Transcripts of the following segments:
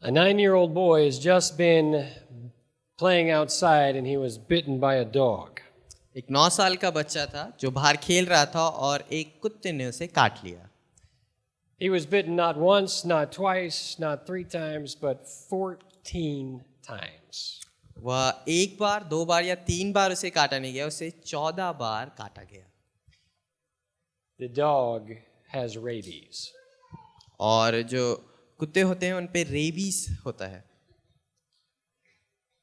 A 9-year-old boy has just been playing outside and he was bitten by a dog. एक 9 साल का बच्चा था जो बाहर खेल रहा था और एक कुत्ते ने उसे काट लिया। He was bitten not once, not twice, not 3 times, but 14 times. वह एक बार, 2 बार या 3 बार उसे काटा नहीं गया, उसे 14 बार काटा गया। The dog has rabies. और जो कुत्ते होते हैं उन पे रेबीज होता है।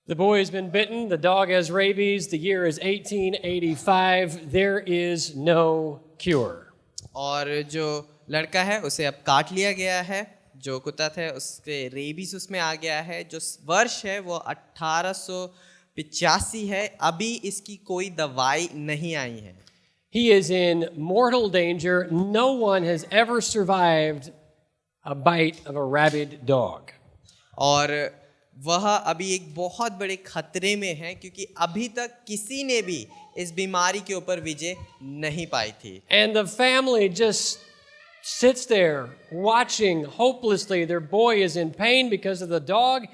The boy has been bitten, the dog has rabies, the year is 1885, there is no cure. और जो लड़का है उसे अब काट लिया गया है, जो कुत्ता था उसके रेबीज उसमें आ गया है, जो वर्ष है वो 1885 है, अभी इसकी कोई दवाई नहीं आई है। He is in mortal danger. No one has ever survived a bite of a rabid dog. और वह अभी एक बहुत बड़े खतरे में है क्योंकि अभी तक किसी ने भी इस बीमारी के ऊपर विजय नहीं पाई थी। And the family just sits there watching hopelessly. Their boy is in pain because of the dog,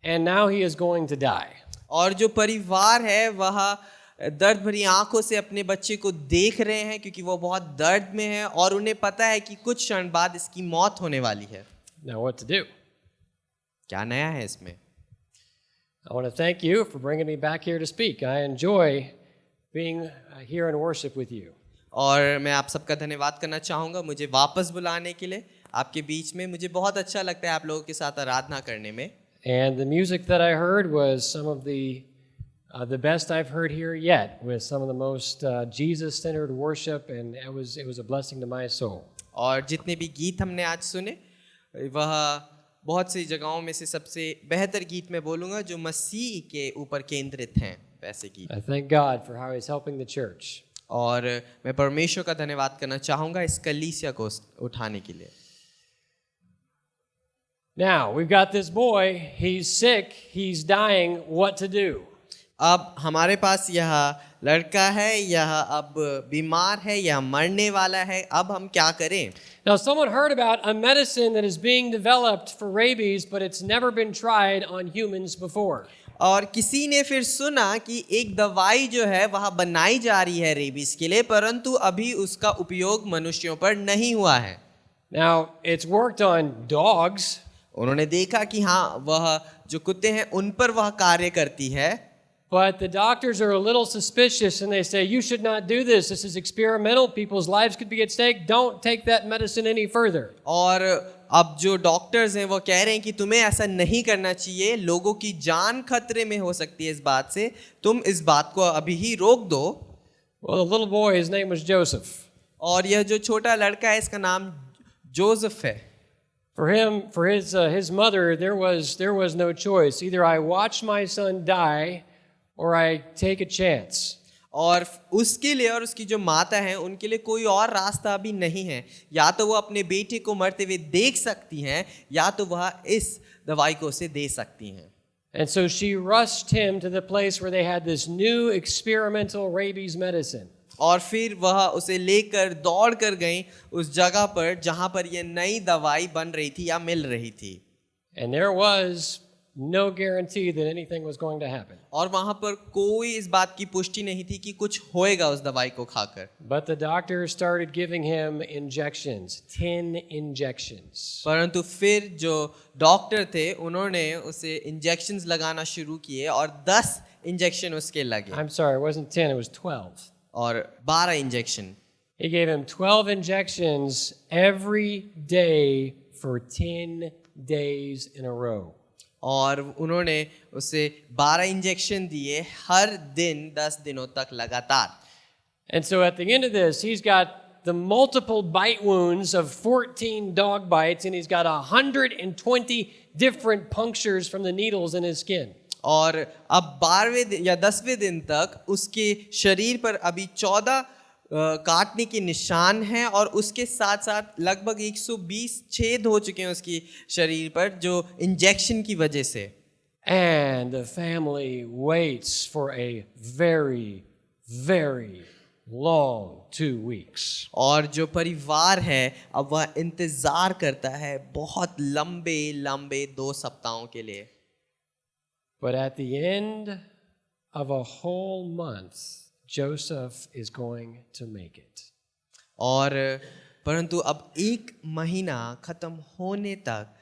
and now he is going to die. और जो परिवार है वह दर्द भरी आंखों से अपने बच्चे को देख रहे हैं क्योंकि वो बहुत दर्द में है और उन्हें पता है कि कुछ क्षण बाद इसकी मौत होने वाली है। Now what to do? क्या नया है इसमें? I want to thank you for bringing me back here to speak. I enjoy being here in worship with you. और मैं आप सबका धन्यवाद करना चाहूँगा मुझे वापस बुलाने के लिए आपके बीच में। मुझे बहुत अच्छा लगता है आप लोगों के साथ आराधना करने में। And the music that I heard was some of the best I've heard here yet, with some of the most Jesus-centered worship, and it was a blessing to my soul. और जितने भी गीत हमने आज सुने वह बहुत सी जगहों में से सबसे बेहतर गीत मैं बोलूँगा जो मसीह के ऊपर केंद्रित हैं, वैसे गीत। I thank God for how He's helping the church. और मैं परमेश्वर का धन्यवाद करना चाहूँगा इस कलीसिया को उठाने के लिए। Now, we've got this boy, he's sick, he's dying, what to do? अब हमारे पास यह लड़का है, यह अब बीमार है, यह मरने वाला है, अब हम क्या करें? Now, someone heard about a medicine that is being developed for rabies, but it's never been tried on humans before. और किसी ने फिर सुना कि एक दवाई जो है वह बनाई जा रही है रेबीज के लिए, परंतु अभी उसका उपयोग मनुष्यों पर नहीं हुआ है। Now, it's worked on dogs. उन्होंने देखा कि हाँ वह जो कुत्ते हैं उन पर वह कार्य करती है, But the doctors are a little suspicious and they say, you should not do this. This is experimental. People's lives could be at stake. Don't take that medicine any further. और अब जो डॉक्टर्स हैं वो कह रहे हैं कि तुम्हें ऐसा नहीं करना चाहिए, लोगों की जान खतरे में हो सकती है इस बात से, तुम इस बात को अभी ही रोक दो। Well, the little boy, his name was Joseph. और यह जो छोटा लड़का है इसका नाम जोसेफ है। For him, for his mother, there was no choice. Either I watch my son die or I take a chance. और उसके लिए और उसकी जो माता है उनके लिए कोई और रास्ता अभी नहीं है, या तो वो अपने बेटे को मरते हुए देख सकती हैं या तो वह इस दवाई को उसे दे सकती हैं। And so she rushed him to the place where they had this new experimental rabies medicine. और फिर वह उसे लेकर दौड़ कर गई उस जगह पर जहां पर यह नई दवाई बन रही थी या मिल रही थी। And there was no guarantee that anything was going to happen. और वहां पर कोई इस बात की पुष्टि नहीं थी कि कुछ होएगा उस दवाई को खाकर। But the doctor started giving him injections, 10 injections. परंतु फिर जो डॉक्टर थे उन्होंने उसे इंजेक्शंस लगाना शुरू किए और 10 इंजेक्शन उसके लगे। I'm sorry, it wasn't 10, it was 12. और 12 injection. He gave him 12 injections every day for 10 days in a row. और उन्होंने उसे 12 इंजेक्शन दिए हर दिन 10 दिनों तक लगातार। And so at the end of this, he's got the multiple bite wounds of 14 dog bites, and he's got 120 different punctures from the needles in his skin. और अब 12वें या 10वें दिन तक उसके शरीर पर अभी 14 काटने के निशान हैं और उसके साथ साथ लगभग 120 छेद हो चुके हैं उसकी शरीर पर जो इंजेक्शन की वजह से। And the family waits for a very, very, long 2 weeks. और जो परिवार है अब वह इंतजार करता है बहुत लंबे लंबे 2 सप्ताहों के लिए। But at the end of a whole month, Joseph is going to make it. और परंतु अब 1 महीना खत्म होने तक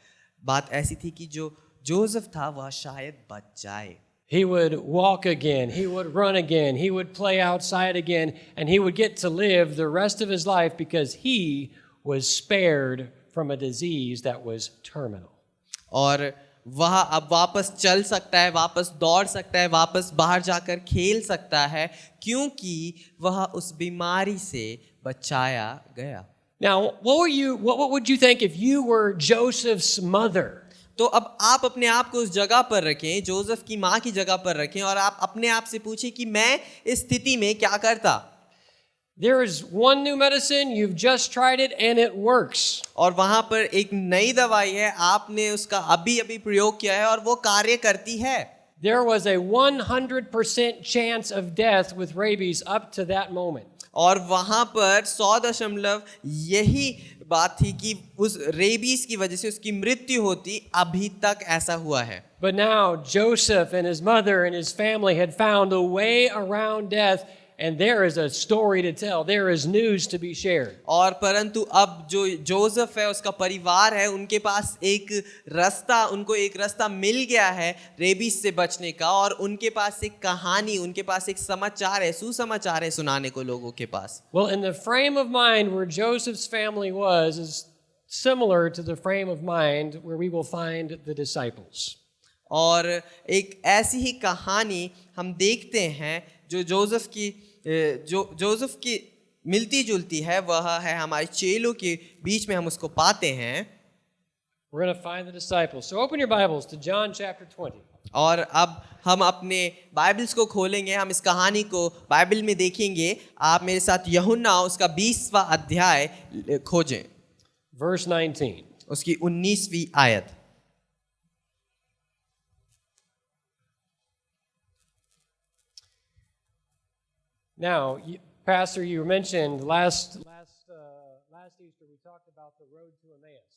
बात ऐसी थी कि जो जोसेफ था वह शायद बच जाए। He would walk again, he would run again, he would play outside again, and he would get to live the rest of his life because he was spared from a disease that was terminal. और वह अब वापस चल सकता है, वापस दौड़ सकता है, वापस बाहर जाकर खेल सकता है क्योंकि वह उस बीमारी से बचाया गया। Now, what would you think if you were Joseph's mother? तो अब आप अपने आप को उस जगह पर रखें, जोसेफ की माँ की जगह पर रखें और आप अपने आप से पूछें कि मैं इस स्थिति में क्या करता। There is one new medicine, you've just tried it and it works. और वहां पर एक नई दवाई है, आपने उसका अभी प्रयोग किया है और वो कार्य करती है। There was a 100% chance of death with rabies up to that moment. और वहां पर 100 यही बात थी कि उस रेबीज की वजह से उसकी मृत्यु होती, अभी तक ऐसा हुआ है। But now Joseph and his mother and his family had found a way around death, and there is a story to tell. There is news to be shared. और परंतु अब जो जोसेफ है उसका परिवार है, उनके पास उनको एक रास्ता मिल गया है रेबीज से बचने का, और उनके पास एक कहानी, उनके पास एक समाचार है, सुसमाचार है सुनाने को लोगों के पास। Well, in the frame of mind where Joseph's family was is similar to the frame of mind where we will find the disciples. और एक ऐसी ही कहानी हम देखते हैं जो जोसेफ की मिलती जुलती है, वह है हमारे चेलों के बीच में हम उसको पाते हैं। We're going to find the disciples. So open your Bibles to John chapter 20. और अब हम अपने बाइबल्स को खोलेंगे, हम इस कहानी को बाइबल में देखेंगे। आप मेरे साथ यूहन्ना उसका 20वां अध्याय खोजें, Verse 19. उसकी 19वीं आयत। Now, Pastor, you mentioned last Easter we talked about the road to Emmaus.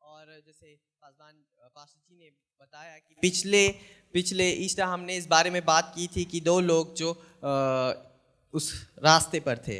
और जैसे पास्टर जी ने बताया कि पिछले ईस्टर हमने इस बारे में बात की थी कि 2 लोग जो उस रास्ते पर थे।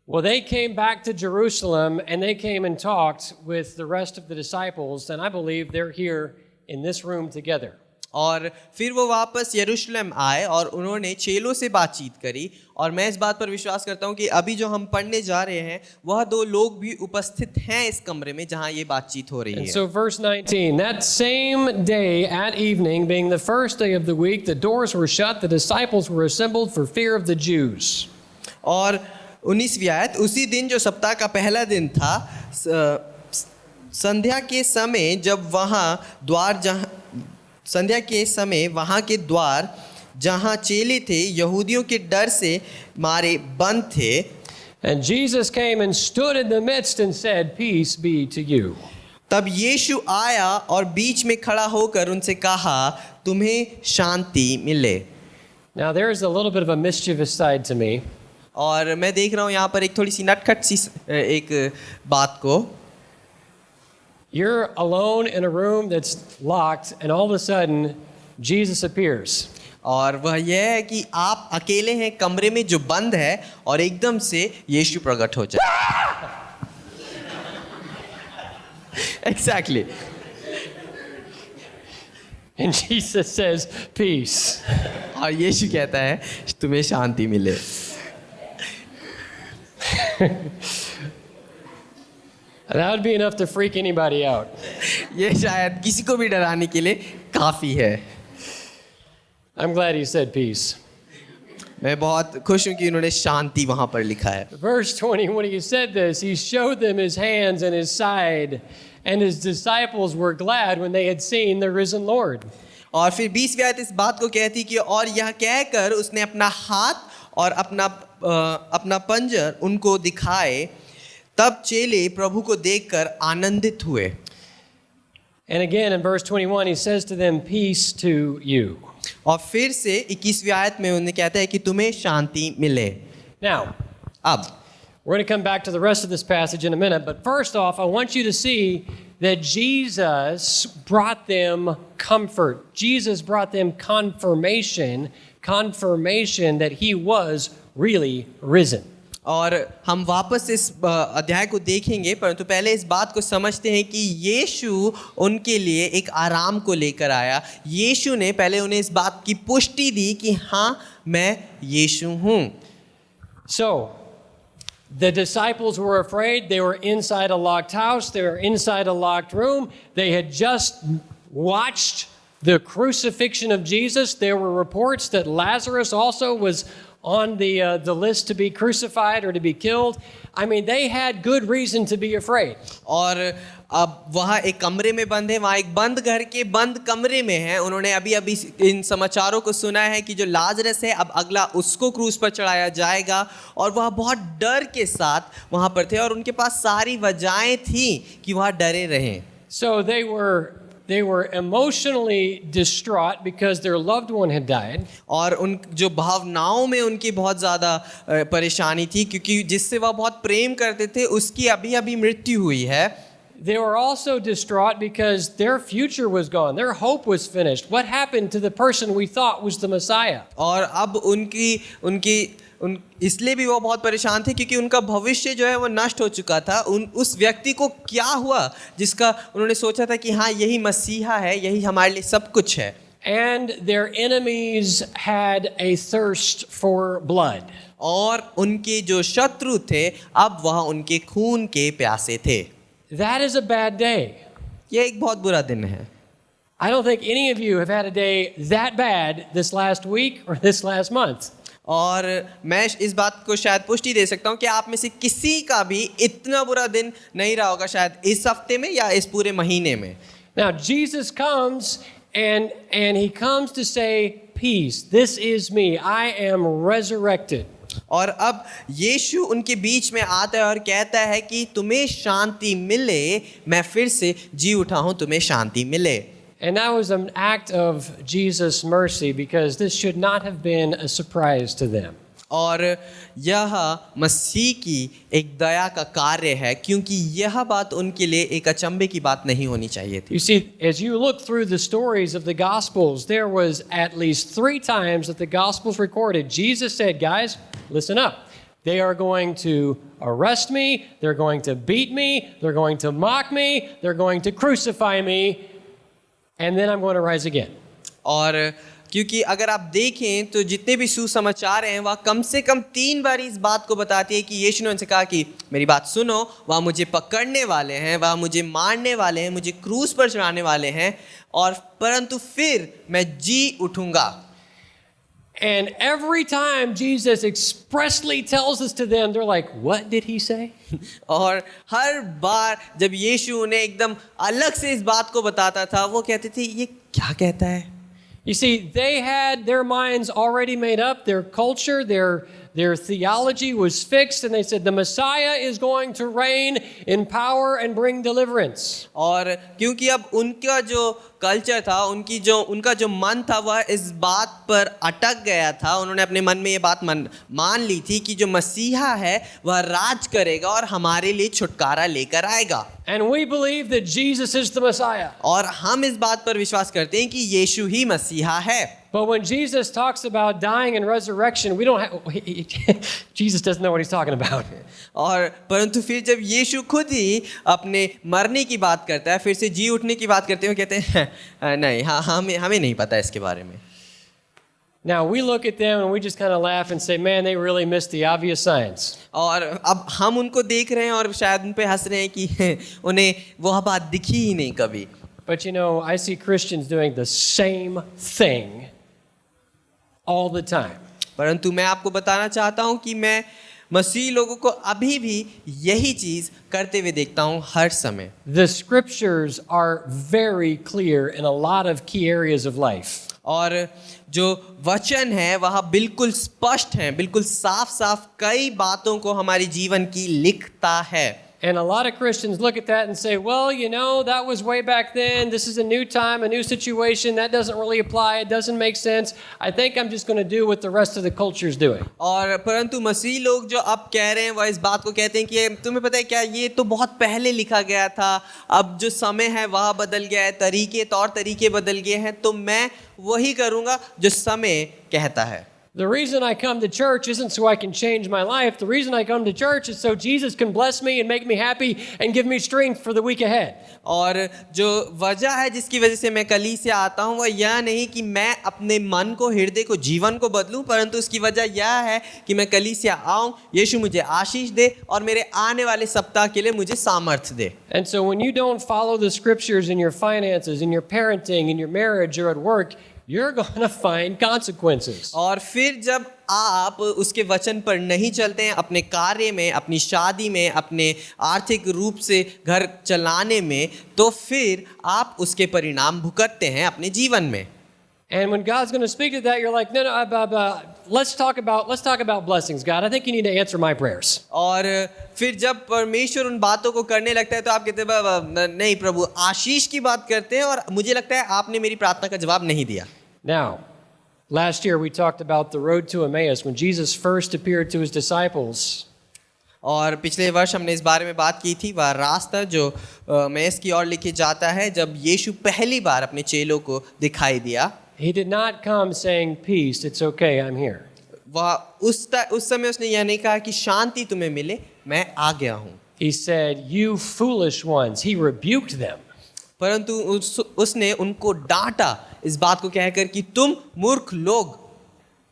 Well, they came back to Jerusalem and they came and talked with the rest of the disciples, and I believe they're here in this room together. और फिर वो वापस यरूशलेम आए और उन्होंने चेलों से बातचीत करी, और मैं इस बात पर विश्वास करता हूँ कि अभी जो हम पढ़ने जा रहे हैं वह 2 लोग भी उपस्थित हैं इस कमरे में जहाँ ये बातचीत हो रही And है। so verse 19, that same day at evening, being the first day of the week, the doors were shut, the disciples were assembled for fear of the Jews. और 19वीं आयत, उसी दिन जो सप्ताह का पहला दिन था, संध्या के समय वहाँ के द्वार जहाँ चेले थे यहूदियों के डर से मारे बंद थे। And Jesus came and stood in the midst and said, "Peace be to you." तब यीशु आया और बीच में खड़ा होकर उनसे कहा, तुम्हें शांति मिले। Now there's a little bit of a mischievous side to me. और मैं देख रहा हूँ यहाँ पर एक थोड़ी सी नटखट सी एक बात को। You're alone in a room that's locked, and all of a sudden, Jesus appears. और वह यह है कि आप अकेले हैं कमरे में जो बंद है और एकदम से यीशु प्रकट हो जाए। Exactly. And Jesus says, "Peace." और यीशु कहता है तुम्हें शांति मिले। That would be enough to freak anybody out. ये शायद किसी को भी डराने के लिए काफी है। I'm glad he said peace. मैं बहुत खुश हूँ कि उन्होंने शांति वहाँ पर लिखा है। Verse 20, when he said this, he showed them his hands and his side, and his disciples were glad when they had seen the risen Lord. और फिर 20वीं आयत इस बात को कहती कि और यह कहकर उसने अपना हाथ और अपना पंजर उनको दिखाए, तब चेले प्रभु को देखकर आनंदित हुए। And again in verse 21, he says to them, "Peace to you." और फिर से 21वीं आयत में उन्हें कहता है कि तुम्हें शांति मिले। Now, अब We're going to come back to the rest of this passage in a minute, but first off, I want you to see that Jesus brought them comfort. Jesus brought them confirmation that he was really risen. और हम वापस इस अध्याय को देखेंगे, परंतु पहले इस बात को समझते हैं कि यीशु उनके लिए एक आराम को लेकर आया। यीशु ने पहले उन्हें इस बात की पुष्टि दी कि हाँ, मैं यीशु हूँ। So, the disciples were afraid. They were inside a locked house. They were inside a locked room. They had just watched the crucifixion of Jesus. There were reports that Lazarus also was on the list to be crucified or to be killed. I mean, they had good reason to be afraid. और अब वहाँ एक कमरे में बंद है, वहाँ एक बंद घर के बंद कमरे में है। उन्होंने अभी अभी इन समाचारों को सुना है कि जो लाजरस है अब अगला उसको क्रूस पर चढ़ाया जाएगा, और वह बहुत डर के साथ वहाँ पर थे और उनके पास सारी वजहें थी कि वह डरे रहें। So they were emotionally distraught because their loved one had died. और उन जो भावनाओं में उनकी बहुत ज़्यादा परेशानी थी, क्योंकि जिससे वह बहुत प्रेम करते थे उसकी अभी अभी मृत्यु हुई है। They were also distraught because their future was gone. Their hope was finished. What happened to the person we thought was the Messiah? और अब इसलिए भी वो बहुत परेशान थे क्योंकि उनका भविष्य जो है वो नष्ट हो चुका था। उस व्यक्ति को क्या हुआ जिसका उन्होंने सोचा था कि हाँ, यही मसीहा है, यही हमारे लिए सब कुछ है। And their enemies had a thirst for blood. और उनके जो शत्रु थे अब वह उनके खून के प्यासे थे। That is a bad day. ये एक बहुत बुरा दिन है। I don't think any of you have had a day that bad this last week or this last month. और मैं इस बात को शायद पुष्टि दे सकता हूँ कि आप में से किसी का भी इतना बुरा दिन नहीं रहा होगा शायद इस हफ्ते में या इस पूरे महीने में। Now Jesus comes and he comes to say, peace, this is me, I am resurrected. और अब यीशु उनके बीच में आता है और कहता है कि तुम्हें शांति मिले, मैं फिर से जी उठा हूँ, तुम्हें शांति मिले। And that was an act of Jesus' mercy because this should not have been a surprise to them. और यह मसीह की एक दया का कार्य है, क्योंकि यह बात उनके लिए एक अचंभे की बात नहीं होनी चाहिए थी। You see, as you look through the stories of the Gospels, there was at least 3 times that the Gospels recorded, Jesus said, guys, listen up. They are going to arrest me, they're going to beat me, they're going to mock me, they're going to crucify me, and then I'm going to rise again. और क्योंकि अगर आप देखें तो जितने भी सुसमाचार हैं वह कम से कम 3 बार इस बात को बताती है कि यीशु ने उनसे कहा कि मेरी बात सुनो, वह मुझे पकड़ने वाले हैं, वह मुझे मारने वाले हैं, मुझे क्रूस पर चढ़ाने वाले हैं, और परंतु फिर मैं जी उठूंगा। And every time Jesus expressly tells this to them, they're like, what did he say? और हर बार जब यीशु उन्हें एकदम अलग से इस बात को बताता था, वो कहते थे ये क्या कहता है। You see, they had their minds already made up, their culture, their theology was fixed, and they said the Messiah is going to reign in power and bring deliverance. और क्योंकि अब उनका जो कल्चर था, उनका जो मन था वह इस बात पर अटक गया था। उन्होंने अपने मन में ये बात मान ली थी कि जो मसीहा है वह राज करेगा और हमारे लिए छुटकारा लेकर आएगा। And we believe that Jesus is the Messiah. और हम इस बात पर विश्वास करते हैं कि यीशु ही मसीहा है। But when Jesus talks about dying and resurrection, we don't have, Jesus doesn't know what he's talking about. और परंतु फिर जब यीशु खुद ही अपने मरने की बात करता है, फिर से जी उठने की बात करते हैं, कहते हैं नहीं, हाँ, हमें नहीं पता इसके बारे में। Now we look at them and we just kind of laugh and say, man, they really missed the obvious signs. और अब हम उनको देख रहे हैं और शायद उन पे हंस रहे हैं कि उन्हें वह बात दिखी ही नहीं कभी। But you know, I see Christians doing the same thing all the time. परंतु मैं आपको बताना चाहता हूँ कि मैं मसीह लोगों को अभी भी यही चीज़ करते हुए देखता हूँ हर समय। The scriptures are very clear in a lot of key areas of life. और जो वचन है वह बिल्कुल स्पष्ट है, बिल्कुल साफ साफ कई बातों को हमारे जीवन की लिखता है। And a lot of Christians look at that and say, well, you know, that was way back then. This is a new time, a new situation. That doesn't really apply. It doesn't make sense. I think I'm just going to do what the rest of the culture is doing. और परंतु मसीह लोग जो अब कह रहे हैं वह इस बात को कहते हैं कि तुम्हें पता है क्या, ये तो बहुत पहले लिखा गया था, अब जो समय है वह बदल गया है, तौर तरीके बदल गए हैं, तो मैं वही करूँगा जो समय कहता है. The reason I come to church isn't so I can change my life. The reason I come to church is so Jesus can bless me and make me happy and give me strength for the week ahead. और जो वजह है जिसकी वजह से मैं कलीसिया आता हूँ वह यह नहीं कि मैं अपने मन को, हृदय को, जीवन को बदलूं, परंतु उसकी वजह यह है कि मैं कलीसिया आऊँ, यीशु मुझे आशीष दे और मेरे आने वाले सप्ताह के लिए मुझे सामर्थ्य दे. And so when you don't follow the scriptures in your finances, in your parenting, in your marriage, or at work, you're going to find consequences. और फिर जब आप उसके वचन पर नहीं चलते हैं अपने कार्य में, अपनी शादी में, अपने आर्थिक रूप से घर चलाने में, तो फिर आप उसके परिणाम भुगतते हैं अपने जीवन में. And when God's going to speak to that, you're like, no, let's talk about blessings, God. I think you need to answer my prayers. और फिर जब परमेश्वर उन बातों को करने लगता है तो आप कहते हैं नहीं प्रभु, आशीष की बात करते हैं और मुझे लगता है आपने मेरी प्रार्थना का जवाब नहीं दिया. Now, last year we talked about the road to Emmaus when Jesus first appeared to his disciples. और पिछले वर्ष हमने इस बारे में बात की थी, वह रास्ता जो मेस की ओर लेके जाता है, जब यीशु पहली बार अपने चेलों को दिखाई दिया. He did not come saying, peace, it's okay, I'm here. वह उस समय उसने यह नहीं कहा कि शांति तुम्हें मिले, मैं आ गया हूँ. He said, you foolish ones. He rebuked them. परंतु उसने उनको डांटा इस बात को कहकर कि तुम मूर्ख लोग.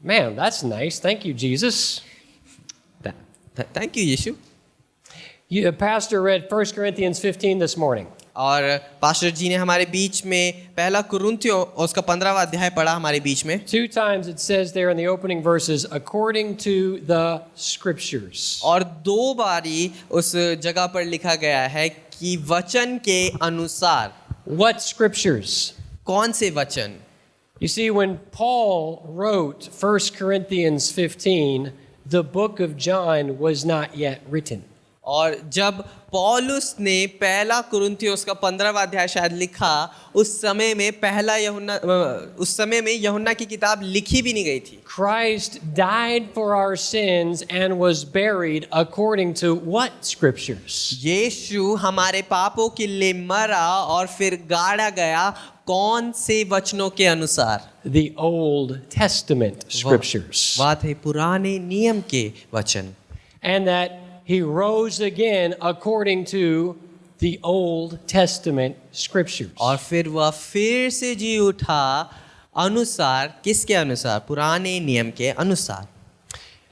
Man, that's nice. Thank you, Jesus. Thank you, यीशु. The pastor read 1 Corinthians 15 this morning. और पास्टर जी ने हमारे बीच में पहला कुरिन्थियों उसका 15वां अध्याय पढ़ा हमारे बीच में. 2 times it says there in the opening verses, according to the scriptures. और 2 बारी उस जगह पर लिखा गया है कि वचन के अनुसार. What scriptures? कौन से वचन? You see, when Paul wrote 1 Corinthians 15, the book of John was not yet written. और जब पौलुस ने पहला कुरिन्थियों का 15वां अध्याय शायद लिखा, उस समय में यूहन्ना की किताब लिखी भी नहीं गई थी. Christ died for our sins and was buried according to what scriptures? यीशु हमारे पापों के लिए मरा और फिर गाड़ा गया कौन से वचनों के अनुसार? The Old Testament scriptures. वह थे पुराने नियम के वचन. And that he rose again according to the Old Testament scriptures. और फिर वह फिर से जी उठा अनुसार, किसके अनुसार? पुराने नियम के अनुसार.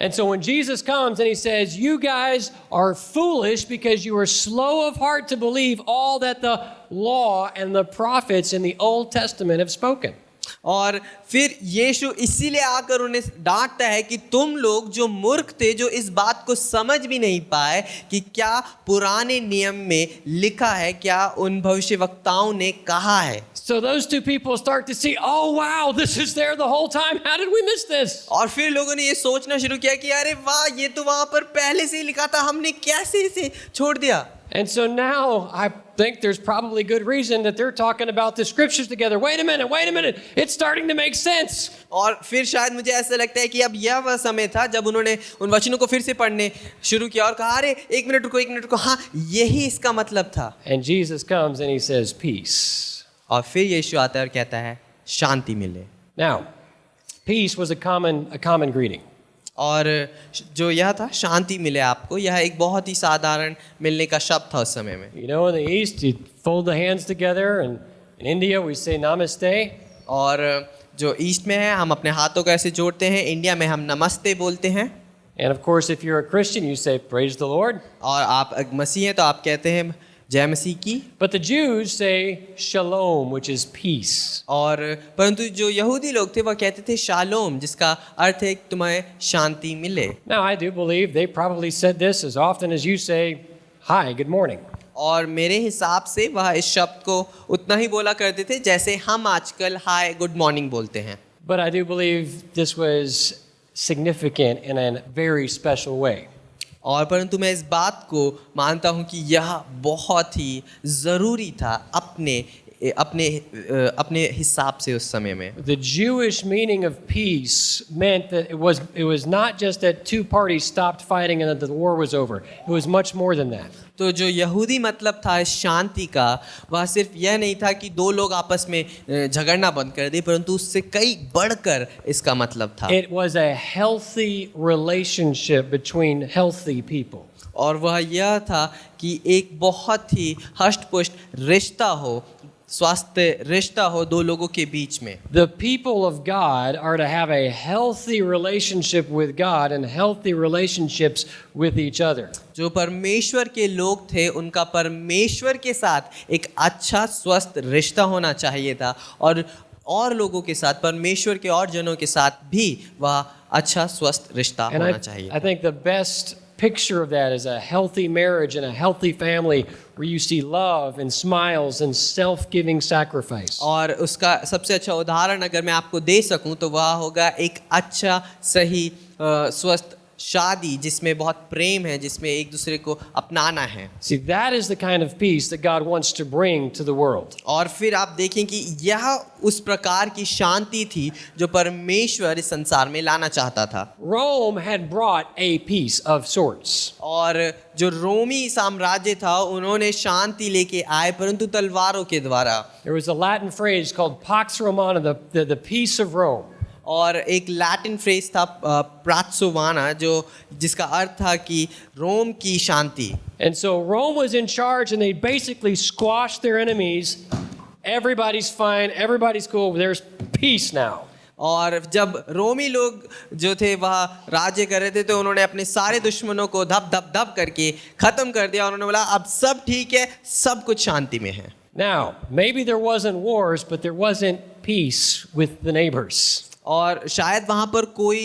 And so when Jesus comes and he says, you guys are foolish because you are slow of heart to believe all that the law and the prophets in the Old Testament have spoken. और फिर यीशु इसीलिए आकर उन्हें डांटता है कि तुम लोग जो मूर्ख थे, जो इस बात को समझ भी नहीं पाए कि क्या पुराने नियम में लिखा है, क्या उन भविष्यवक्ताओं ने कहा है. So those two people start to see, oh wow, this is there the whole time. How did we miss this? और फिर लोगों ने ये सोचना शुरू किया कि अरे वाह, ये तो वहां पर पहले से ही लिखा था, हमने कैसे इसे छोड़ दिया. And so now I think there's probably good reason that they're talking about the scriptures together. Wait a minute. It's starting to make sense. और फिर शायद मुझे ऐसा लगता है कि अब यह वह समय था जब उन्होंने उन वचनों को फिर से पढ़ने शुरू किया और कहा, अरे एक मिनट रुको, हाँ यही इसका मतलब था. And Jesus comes and he says, peace. और फिर यीशु आता है और कहता है शांति मिले. Now, peace was a common greeting. और जो यह था शांति मिले आपको, यह एक बहुत ही साधारण मिलने का शब्द था उस समय में. You know, in the East, you fold the hands together, and in India, we say namaste. और जो ईस्ट में है हम अपने हाथों को ऐसे जोड़ते हैं, इंडिया में हम नमस्ते बोलते हैं. And of course, if you're a Christian, you say praise the Lord. और आप मसीह हैं तो आप कहते हैं जय मसीह की. But the Jews say shalom, which is peace. और परंतु जो यहूदी लोग थे वह कहते थे शालोम, जिसका अर्थ है कि तुम्हें शांति मिले. Now, I do believe they probably said this as often as you say, hi, good morning. और मेरे हिसाब से वह इस शब्द को उतना ही बोला करते थे जैसे हम आजकल हाय गुड मॉर्निंग बोलते हैं. But I do believe this was significant in a very special way. और परंतु मैं इस बात को मानता हूँ कि यह बहुत ही ज़रूरी था अपने अपने अपने हिसाब से उस समय में। The Jewish meaning of peace meant that it was not just that two parties stopped fighting and that the war was over. It was much more than that. तो जो यहूदी मतलब था इस शांति का, वह सिर्फ यह नहीं था कि दो लोग आपस में झगड़ना बंद कर दे, परंतु उससे कई बढ़कर इसका मतलब था। It was a healthy relationship between healthy people. और वह यह था कि एक बहुत ही हष्ट-पुष्ट रिश्ता हो, स्वास्थ्य रिश्ता हो दो लोगों के बीच में। The people of God are to have a healthy relationship with God and healthy relationships with each other. जो परमेश्वर के लोग थे उनका परमेश्वर के साथ एक अच्छा स्वस्थ रिश्ता होना चाहिए था, और लोगों के साथ, परमेश्वर के और जनों के साथ भी वह अच्छा स्वस्थ रिश्ता And होना चाहिए। I think the best picture of that is a healthy marriage and a healthy family where you see love and smiles and self-giving sacrifice. और उसका सबसे अच्छा उदाहरण अगर मैं आपको दे सकूं तो वह होगा एक अच्छा सही स्वस्थ शादी जिसमें बहुत प्रेम है, जिसमें एक दूसरे को अपनाना है। See, that is the kind of peace that God wants to bring to the world. और फिर आप देखें कि यह उस प्रकार की शांति थी जो परमेश्वर इस संसार में लाना चाहता था। Rome had brought a peace of sorts. और जो रोमी साम्राज्य था उन्होंने शांति लेके आए, परंतु तलवारों के द्वारा। There was a Latin phrase called Pax Romana, the peace of Rome. और एक लैटिन फ्रेज था प्रात्सोवाना, जो जिसका अर्थ था कि रोम की शांति। And so Rome was in charge and they basically squashed their enemies. Everybody's fine, everybody's cool, there's peace now. और जब रोमी लोग जो थे वह राज्य कर रहे थे तो उन्होंने अपने सारे दुश्मनों को धप धप धप करके ख़त्म कर दिया। उन्होंने बोला अब सब ठीक है, सब कुछ शांति में है। Now, maybe there wasn't wars, but there wasn't peace with the neighbors. और शायद वहाँ पर कोई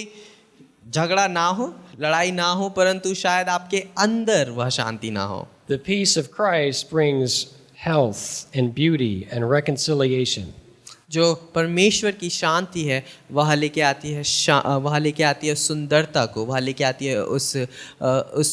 झगड़ा ना हो, लड़ाई ना हो, परंतु शायद आपके अंदर वह शांति ना हो। The peace of Christ brings health and beauty and reconciliation. जो परमेश्वर की शांति है वह लेके आती है सुंदरता को, वह लेके आती है उस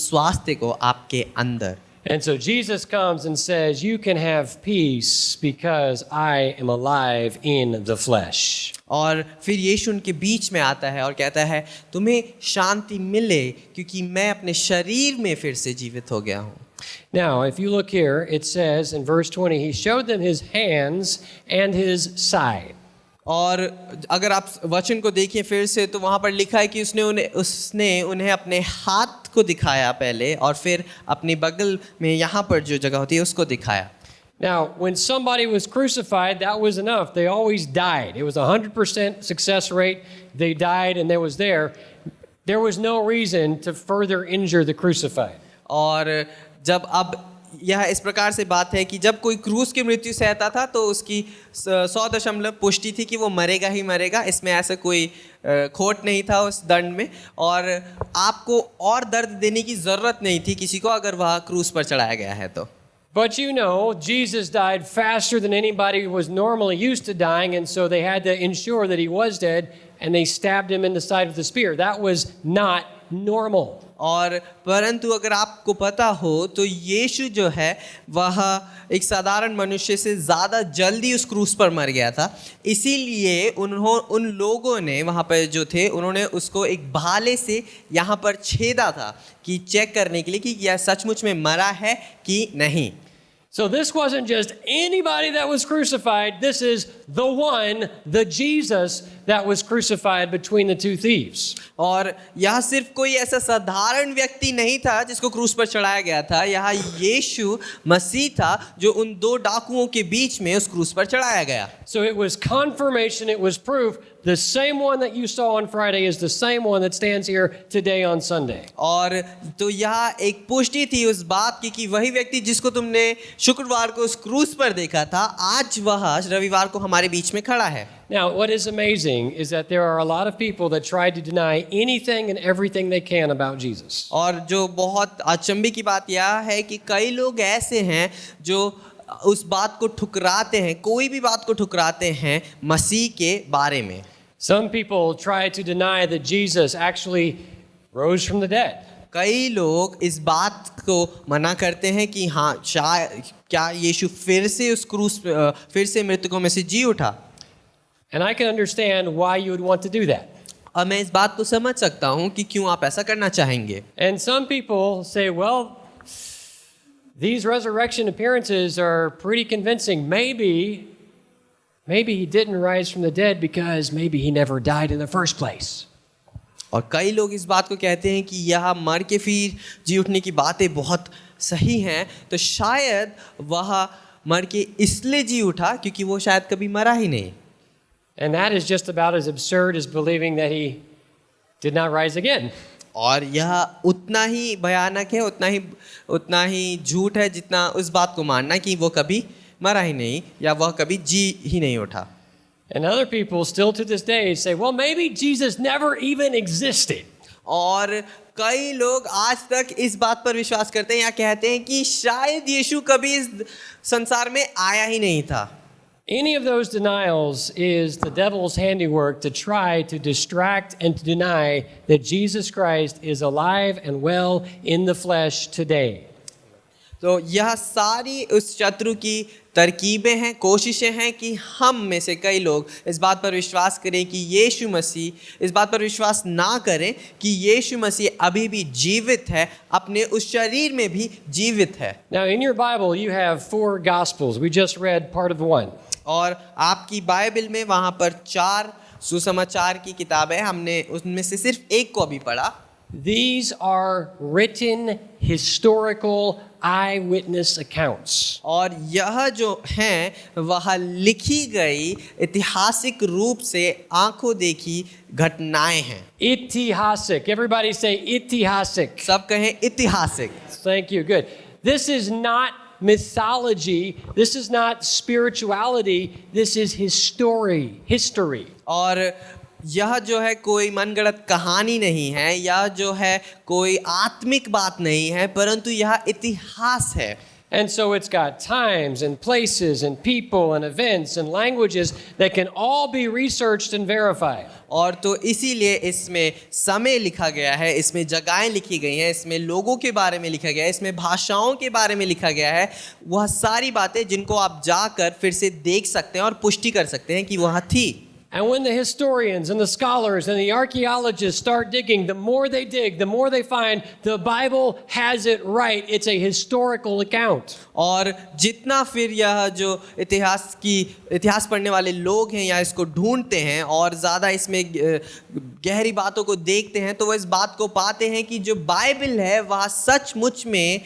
स्वास्थ्य को आपके अंदर। And so Jesus comes and says, you can have peace because I am alive in the flesh. और फिर यीशु उनके बीच में आता है और कहता है तुम्हें शांति मिले क्योंकि मैं अपने शरीर में फिर से जीवित हो गया हूँ। Now, if you look here, it says in verse 20, he showed them his hands and his side. और अगर आप वचन को देखिए फिर से तो वहाँ पर लिखा है कि उसने उन्हें अपने हाथ को दिखाया पहले और फिर अपने बगल में यहाँ पर जो जगह होती है उसको दिखाया। Now, when somebody was crucified, that was enough. They always died. It was 100% success rate. They died and they was there. There was no reason to further injure the crucified. और जब अब यह इस प्रकार से बात है कि जब कोई क्रूस की मृत्यु सहता था तो उसकी 100% पुष्टि थी कि वो मरेगा ही मरेगा, इसमें ऐसा कोई खोट नहीं था उस दंड में, और आपको और दर्द देने की ज़रूरत नहीं थी किसी को अगर वह क्रूस पर चढ़ाया गया है तो। But you know, Jesus died faster than anybody was normally used to dying, and so they had to ensure that he was dead, and they stabbed him in the side with a spear. That was not normal. और परंतु अगर आपको पता हो तो यीशु जो है वह एक साधारण मनुष्य से ज़्यादा जल्दी उस क्रूस पर मर गया था, इसीलिए उन लोगों ने वहाँ पर जो थे उन्होंने उसको एक भाले से यहाँ पर छेदा था कि चेक करने के लिए कि यह सचमुच में मरा है कि नहीं। So this wasn't just anybody that was crucified. This is the one, the Jesus that was crucified between the two thieves. और यह सिर्फ कोई ऐसा साधारण व्यक्ति नहीं था जिसको क्रूस पर चढ़ाया गया था, यह यीशु मसीह था जो उन दो डाकुओं के बीच में उस क्रूस पर चढ़ाया गया। So it was confirmation, it was proof. The same one that you saw on Friday is the same one that stands here today on Sunday. और तो यह एक पुष्टि थी उस बात की कि वही व्यक्ति जिसको तुमने शुक्रवार को उस क्रूस पर देखा था आज वह रविवार को हमारे बीच में खड़ा है। Now, what is amazing is that there are a lot of people that try to deny anything and everything they can about Jesus. और जो बहुत अचंभे की बात यह है कि कई लोग ऐसे हैं जो उस बात को ठुकराते हैं, कोई भी बात को ठुकराते हैं मसीह के बारे में। Some people try to deny that Jesus actually rose from the dead. कई लोग इस बात को मना करते हैं कि हाँ शायद क्या यीशु फिर से उस क्रूस फिर से मृतकों में से जी उठा. And I can understand why you would want to do that. और मैं इस बात को समझ सकता हूँ कि क्यों आप ऐसा करना चाहेंगे. And some people say, well, these resurrection appearances are pretty convincing. Maybe he didn't rise from the dead because maybe he never died in the first place. और कई लोग इस बात को कहते हैं कि यह मर के फिर जी उठने की बातें बहुत सही हैं, तो शायद वह मर के इसलिए जी उठा क्योंकि वो शायद कभी मरा ही नहीं. And that is just about as absurd as believing that he did not rise again. और यह उतना ही भयानक है, उतना ही झूठ है जितना उस बात को मानना कि वो कभी मरा ही नहीं या वह कभी जी ही नहीं उठा. And other people still to this day say, well, maybe Jesus never even existed. और कई लोग आज तक इस बात पर विश्वास करते हैं या कहते हैं कि शायद यीशु कभी इस संसार में आया ही नहीं था. Any of those denials is the devil's handiwork to try to distract and to deny that Jesus Christ is alive and well in the flesh today. तो यह सारी उस शत्रु की तरकीबें हैं, कोशिशें हैं कि हम में से कई लोग इस बात पर विश्वास करें कि यीशु मसीह, इस बात पर विश्वास ना करें कि यीशु मसीह अभी भी जीवित है, अपने उस शरीर में भी जीवित है. Now, in your Bible, you have 4 Gospels. We just read part of one. और आपकी बाइबल में वहाँ पर 4 सुसमाचार की किताबें, हमने उनमें से सिर्फ एक को अभी पढ़ा. These are written historical eyewitness accounts. और यह जो हैं वह लिखी गई ऐतिहासिक रूप से आंखों देखी घटनाएं हैं. Itihasic. Everybody say itihasic. सब कहें ऐतिहासिक. Thank you. Good. This is not mythology. This is not spirituality. This is history. और यह जो है कोई मनगढ़ंत कहानी नहीं है, यह जो है कोई आत्मिक बात नहीं है, परंतु यह इतिहास है. And so it's got times and places and people and events and languages that can all be researched and verified. और तो इसीलिए इसमें समय लिखा गया है, इसमें जगहें लिखी गई हैं, इसमें लोगों के बारे में लिखा गया है, इसमें भाषाओं के बारे में लिखा गया है. वह सारी बातें जिनको आप जाकर फिर से देख सकते हैं और पुष्टि कर सकते हैं कि वह थी. And when the historians and the scholars and the archaeologists start digging, the more they dig, the more they find the Bible has it right. It's a historical account. और जितना फिर यह जो इतिहास पढ़ने वाले लोग हैं या इसको ढूंढते हैं और ज़्यादा इसमें गहरी बातों को देखते हैं, तो वह इस बात को पाते हैं कि जो बाइबल है वह सचमुच में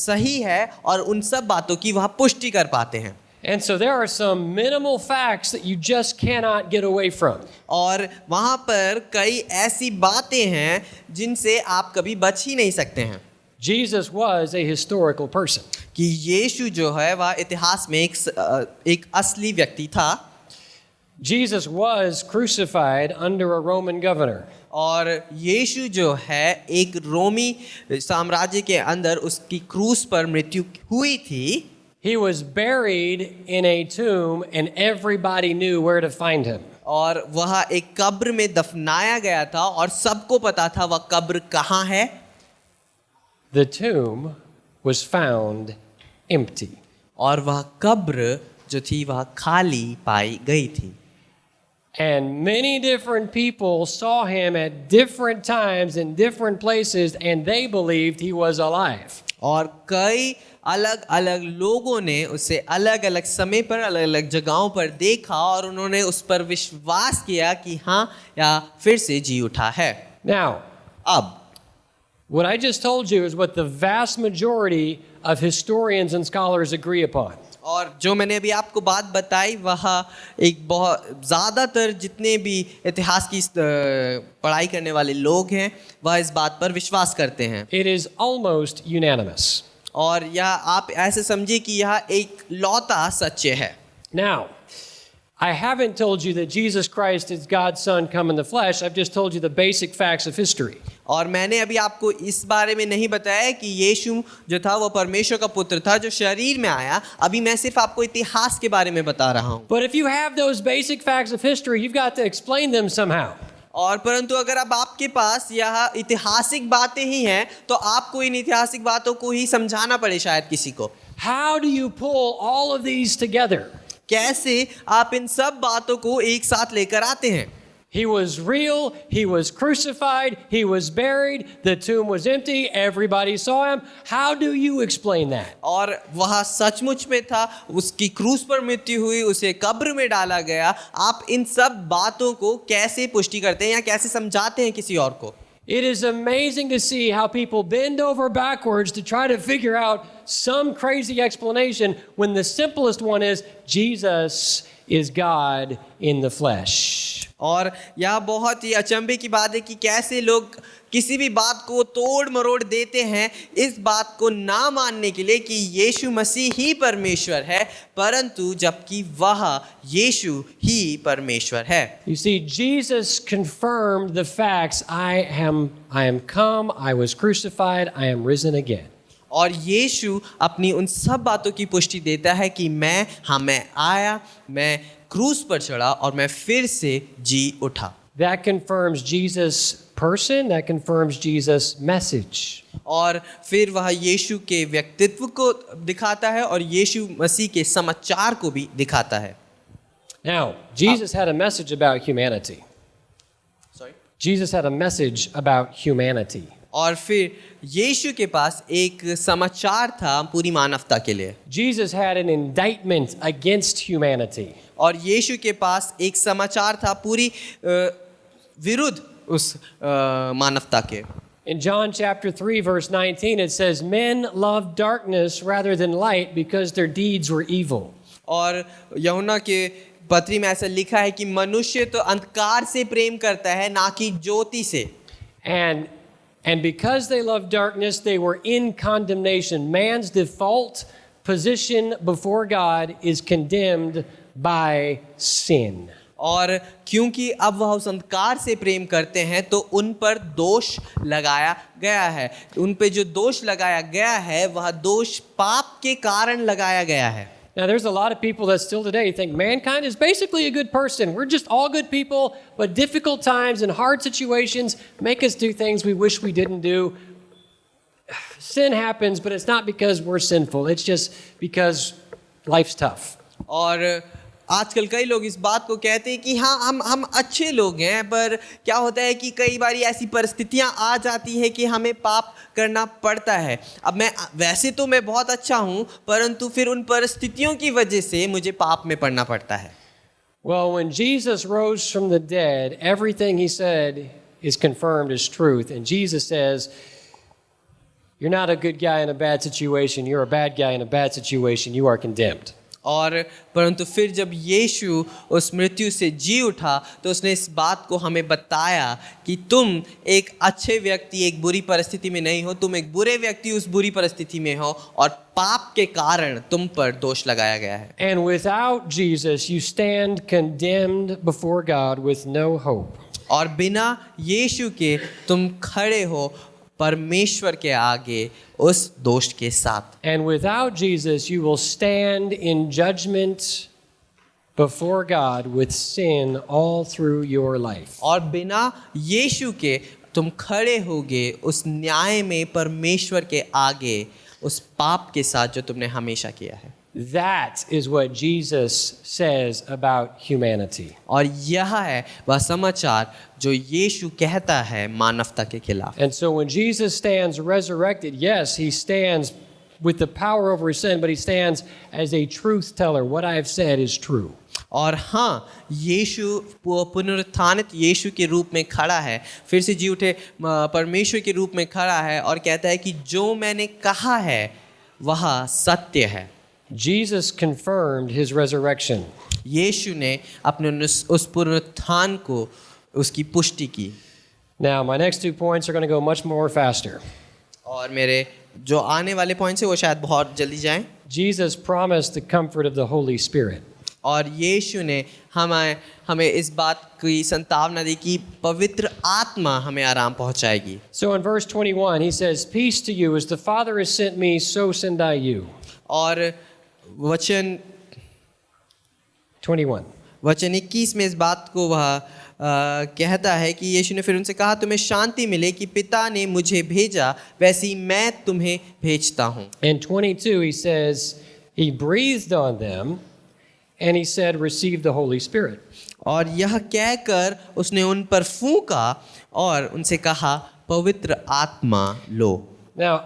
सही है और उन सब बातों की वह पुष्टि कर पाते हैं. And so there are some minimal facts that you just cannot get away from. और वहाँ पर कई ऐसी बातें हैं जिनसे आप कभी बच ही नहीं सकते हैं. Jesus was a historical person. कि यीशु जो है वह इतिहास में एक असली व्यक्ति था. Jesus was crucified under a Roman governor. और यीशु जो है एक रोमी साम्राज्य के अंदर उसकी क्रूस पर मृत्यु हुई थी. He was buried in a tomb and everybody knew where to find him. और वह एक कब्र में दफनाया गया था और सबको पता था वह कब्र कहाँ है. The tomb was found empty. और वह कब्र जो थी वह खाली पाई गई थी. And many different people saw him at different times in different places and they believed he was alive. और कई अलग अलग लोगों ने उसे अलग अलग समय पर अलग अलग जगहों पर देखा और उन्होंने उस पर विश्वास किया कि हाँ या फिर से जी उठा है. Now, अब what I just told you is what the vast majority of historians and scholars agree upon. और जो मैंने अभी आपको बात बताई वह एक बहुत ज़्यादातर जितने भी इतिहास की पढ़ाई करने वाले लोग हैं वह इस बात पर विश्वास करते हैं. It is almost unanimous. और यह आप ऐसे समझिए कि यह एक लौता सत्य है. Now, I haven't told you that Jesus Christ is God's Son come in the flesh. I've just told you the basic facts of history. और मैंने अभी आपको इस बारे में नहीं बताया कि यीशु जो था वो परमेश्वर का पुत्र था जो शरीर में आया. अभी मैं सिर्फ आपको इतिहास के बारे में बता रहा हूँ. But if you have those basic facts of history, you've got to explain them somehow. और परंतु अगर अब आपके पास यह ऐतिहासिक बातें ही हैं तो आपको इन ऐतिहासिक बातों को ही समझाना पड़े शायद किसी को। How do you pull all of these together? कैसे आप इन सब बातों को एक साथ लेकर आते हैं? He was real, he was crucified, he was buried, the tomb was empty, everybody saw him. How do you explain that? और वह सचमुच में था, उसकी क्रूस पर मृत्यु हुई, उसे कब्र में डाला गया। आप इन सब बातों को कैसे पुष्टि करते हैं या कैसे समझाते हैं किसी और को? It is amazing to see how people bend over backwards to try to figure out some crazy explanation when the simplest one is Jesus is God in the flesh. और यह बहुत ही अचंभे की बात है कि कैसे लोग किसी भी बात को तोड़ मरोड़ देते हैं इस बात को ना मानने के लिए कि यीशु मसीह ही परमेश्वर है, परंतु जबकि वह यीशु ही परमेश्वर है। You see, Jesus confirmed the facts. I am come, I was crucified, I am risen again. और यीशु अपनी उन सब बातों की पुष्टि देता है कि मैं आया, मैं क्रूस पर चढ़ा और मैं फिर से जी उठा। That confirms Jesus' person, that confirms Jesus' message. और फिर वह यीशु के व्यक्तित्व को दिखाता है और यीशु मसीह के समाचार को भी दिखाता है। Now, Jesus had a message about humanity. Jesus had a message about humanity. और फिर यीशु के पास एक समाचार था पूरी मानवता के लिए। Jesus had an indictment against humanity. और यीशु के पास एक समाचार था पूरी विरुद्ध उस मानवता के। In John chapter 3 verse 19 it says men loved darkness rather than light because their deeds were evil. और यूहन्ना के पत्री में ऐसा लिखा है कि मनुष्य तो अंधकार से प्रेम करता है ना कि ज्योति से। And because they loved darkness, they were in condemnation. Man's default position before God is condemned by sin. और क्योंकि अब वह उस अंधकार से प्रेम करते हैं तो उन पर दोष लगाया गया है। उन पे जो दोष लगाया गया है वह दोष पाप के कारण लगाया गया है। Now, there's a lot of people that still today think mankind is basically a good person. We're just all good people, but difficult times and hard situations make us do things we wish we didn't do. Sin happens, but it's not because we're sinful. It's just because life's tough. और आजकल कई लोग इस बात को कहते हैं कि हाँ हम अच्छे लोग हैं, पर क्या होता है कि कई बार ऐसी परिस्थितियाँ आ जाती है कि हमें पाप करना पड़ता है। अब वैसे तो मैं बहुत अच्छा हूँ, परंतु फिर उन परिस्थितियों की वजह से मुझे पाप में पड़ना पड़ता है। Well, when Jesus rose from the dead, everything he said is confirmed as truth. And Jesus says, you're not a good guy in a bad situation, you're a bad guy in a bad situation, you are condemned. और परंतु फिर जब यीशु उस मृत्यु से जी उठा तो उसने इस बात को हमें बताया कि तुम एक अच्छे व्यक्ति एक बुरी परिस्थिति में नहीं हो, तुम एक बुरे व्यक्ति उस बुरी परिस्थिति में हो और पाप के कारण तुम पर दोष लगाया गया है। And without Jesus, you stand condemned before God with no hope. और बिना यीशु के तुम खड़े हो परमेश्वर के आगे उस दोष के साथ। And without Jesus, you will stand in judgment before God with sin all through your life. और बिना यीशु के तुम खड़े होगे उस न्याय में परमेश्वर के आगे उस पाप के साथ जो तुमने हमेशा किया है। That is what Jesus says about humanity. और यह है वह समाचार जो यीशु कहता है मानवता के खिलाफ। And so when Jesus stands resurrected, yes, he stands with the power over sin, but he stands as a truth teller. What I have said is true. और हाँ, यीशु पुनरुत्थानित यीशु के रूप में खड़ा है, फिर से जी उठे परमेश्वर के रूप में खड़ा है और कहता है कि जो मैंने कहा है वह सत्य है। Jesus confirmed his resurrection. यीशु ने अपने उस पुनरुत्थान को उसकी पुष्टि की। Now, my next 2 points are going to go much more faster. और मेरे जो आने वाले पॉइंट्स हैं वो शायद बहुत जल्दी जाएं। Jesus promised the comfort of the Holy Spirit. और यीशु ने हमें इस बात की संतावना दी कि पवित्र आत्मा हमें आराम पहुंचाएगी। So in verse 21, he says, "Peace to you, as the Father has sent me, so send I you." और वचन 21. 21 में इस बात को वह कहता है कि यीशु ने फिर उनसे कहा तुम्हें शांति मिले कि पिता ने मुझे भेजा वैसी मैं तुम्हें भेजता हूँ। In 22, he says, he breathed on them and he said, receive the Holy Spirit. और यह कहकर उसने उन पर फूंका और उनसे कहा पवित्र आत्मा लो। Now,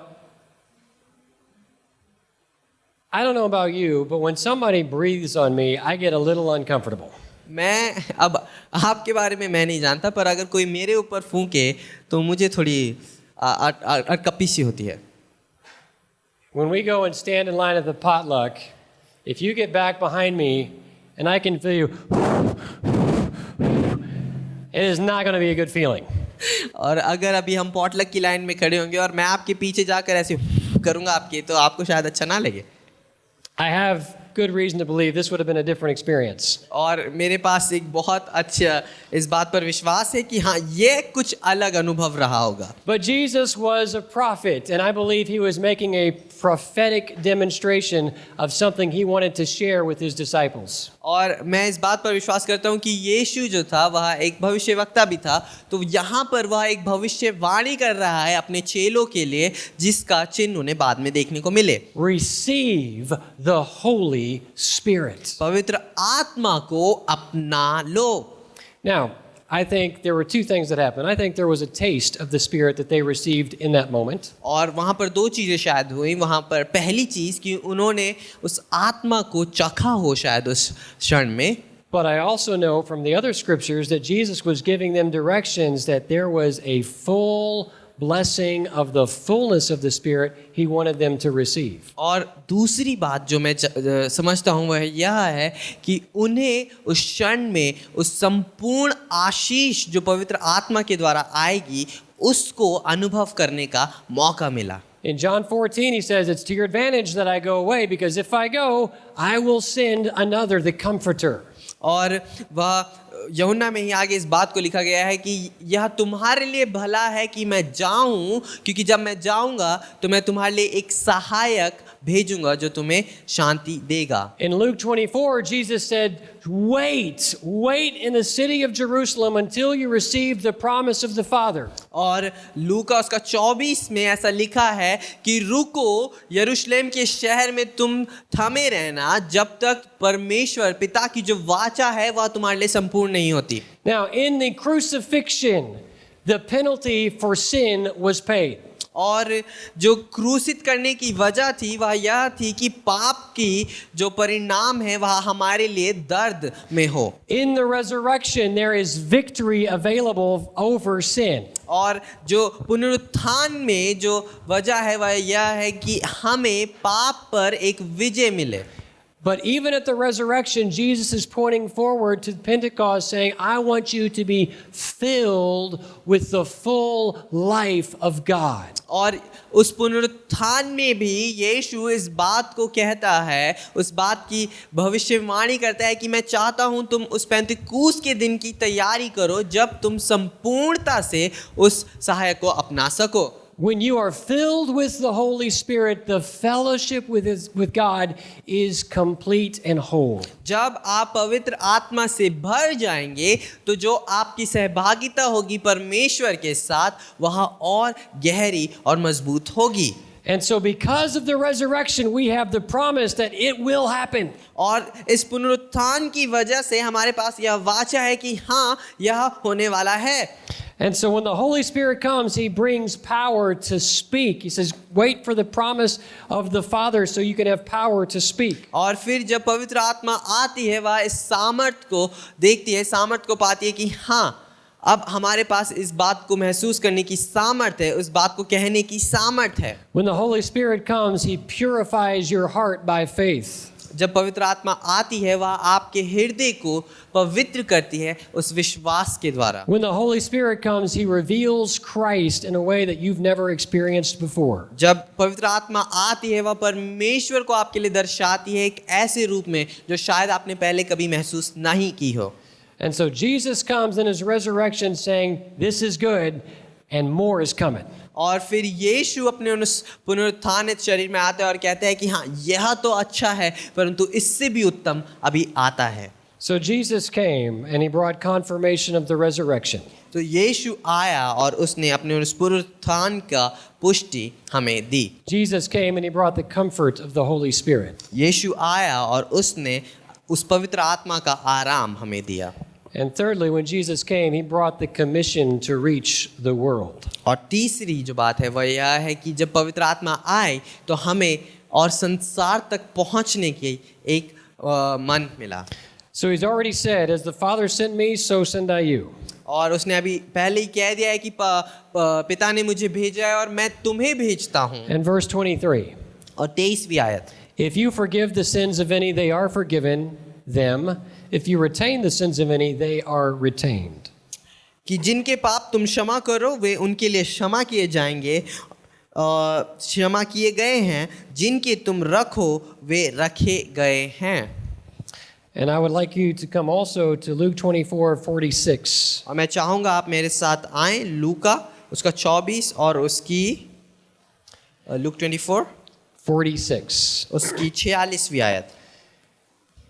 I don't know about you, but when somebody breathes on me, I get a little uncomfortable. मैं अब आपके बारे में मैं नहीं जानता, पर अगर कोई मेरे ऊपर फूंके तो मुझे थोड़ी अटकपी सी होती है। When we go and stand in line at the potluck, if you get back behind me and I can feel you, it is not going to be a good feeling. और अगर अभी हम पॉटलक की line में खड़े होंगे और मैं आपके पीछे जाकर ऐसे करूँगा आपके, तो आपको शायद अच्छा ना लगे। I have good reason to believe this would have been a different experience. और मेरे पास एक बहुत अच्छा इस बात पर विश्वास है कि हाँ ये कुछ अलग अनुभव रहा होगा। But Jesus was a prophet, and I believe he was making a prophetic demonstration of something he wanted to share with his disciples. और मैं इस बात पर विश्वास करता हूँ कि यीशु जो था वह एक भविष्यवक्ता भी था, तो यहाँ पर वह एक भविष्यवाणी कर रहा है अपने चेलों के लिए, जिसका चिन्ह उन्हें बाद में देखने को मिले। Receive the Holy Spirit. पवित्र आत्मा को अपना लो। Now, I think there were two things that happened. I think there was a taste of the Spirit that they received in that moment. और वहाँ पर दो चीज़ें शायद हुई। वहाँ पर पहली चीज़ कि उन्होंने उस आत्मा को चखा हो शायद उस क्षण में। But I also know from the other scriptures that Jesus was giving them directions that there was a full blessing of the fullness of the Spirit he wanted them to receive. और दूसरी बात जो मैं समझता हूँ वह यह है कि उन्हें उस क्षण में उस संपूर्ण आशीष जो पवित्र आत्मा के द्वारा आएगी उसको अनुभव करने का मौका मिला। In John 14, he says, it's to your advantage that I go away, because if I go, I will send another, the Comforter. और वह यूहन्ना में ही आगे इस बात को लिखा गया है कि यह तुम्हारे लिए भला है कि मैं जाऊं, क्योंकि जब मैं जाऊंगा तो मैं तुम्हारे लिए एक सहायक भेजूंगा जो तुम्हें शांति देगा। In Luke 24, Jesus said, wait in the city of Jerusalem until you receive the promise of the Father. और लूका उसका 24 में ऐसा लिखा है कि रुको यरूशलेम के शहर में तुम थमे रहना जब तक परमेश्वर पिता की जो वाचा है वह तुम्हारे लिए संपूर्ण नहीं होती। Now, in the crucifixion, the penalty for sin was paid. और जो क्रूसित करने की वजह थी वह यह थी कि पाप की जो परिणाम है वह हमारे लिए दर्द में हो। In the resurrection, there is victory available over sin. और जो पुनरुत्थान में जो वजह है वह यह है कि हमें पाप पर एक विजय मिले। But even at the resurrection, Jesus is pointing forward to Pentecost, saying, I want you to be filled with the full life of God. और उस पुनरुत्थान में भी यीशु इस बात को कहता है, उस बात की भविष्यवाणी करता है कि मैं चाहता हूं तुम उस पेंतिकुस्त के दिन की तैयारी करो जब तुम संपूर्णता से उस सहायक को अपना सको। When you are filled with the Holy Spirit, the fellowship with God is complete and whole. जब आप पवित्र आत्मा से भर जाएंगे तो जो आपकी सहभागिता होगी परमेश्वर के साथ वह और गहरी और मजबूत होगी। And so because of the resurrection, we have the promise that it will happen. और इस पुनरुत्थान की वजह से हमारे पास यह वाचा है कि हाँ यह होने वाला है। And so when the Holy Spirit comes, he brings power to speak. He says, wait for the promise of the Father so you can have power to speak. और फिर जब पवित्र आत्मा आती है वह इस सामर्थ को देखती है, सामर्थ को पाती है कि हाँ अब हमारे पास इस बात को महसूस करने की सामर्थ है, उस बात को कहने की सामर्थ है। When the Holy Spirit comes, he purifies your heart by faith. जब पवित्र आत्मा आती है वह आपके हृदय को पवित्र करती है उस विश्वास के द्वारा। When the Holy Spirit comes, he reveals Christ in a way that you've never experienced before. जब पवित्र आत्मा आती है वह परमेश्वर को आपके लिए दर्शाती है एक ऐसे रूप में जो शायद आपने पहले कभी महसूस नहीं की हो। And so Jesus comes in his resurrection saying, this is good and more is coming. और फिर यीशु अपने उस पुनरुत्थानित शरीर में आता है और कहते हैं कि हाँ यह तो अच्छा है परंतु इससे भी उत्तम अभी आता है। So Jesus came and he brought confirmation of the resurrection. तो यीशु आया और उसने अपने उस पुनरुत्थान का पुष्टि हमें दी। Jesus came and he brought the comfort of the Holy Spirit. यीशु आया और उसने उस पवित्र आत्मा का आराम हमें दिया। And thirdly, when Jesus came, he brought the commission to reach the world. और तीसरी जो बात है वह यह है कि जब पवित्र आत्मा आए तो हमें और संसार तक पहुंचने की एक मन मिला। So he's already said, as the Father sent me, so send I you. और उसने अभी पहले ही कह दिया है कि पिता ने मुझे भेजा है और मैं तुम्हें भेजता हूँ। And verse 23, और 23वीं आयत, if you forgive the sins of any, they are forgiven them. If you retain the sins of any, they are retained. कि जिनके पाप तुम क्षमा करो वे उनके लिए क्षमा किए जाएंगे, क्षमा किए गए हैं, जिनके तुम रखो वे रखे गए हैं। And I would like you to come also to Luke 24:46. और मैं चाहूँगा आप मेरे साथ आएं लूका उसका 24 और उसकी लूक 46. उसकी 46वीं आयत।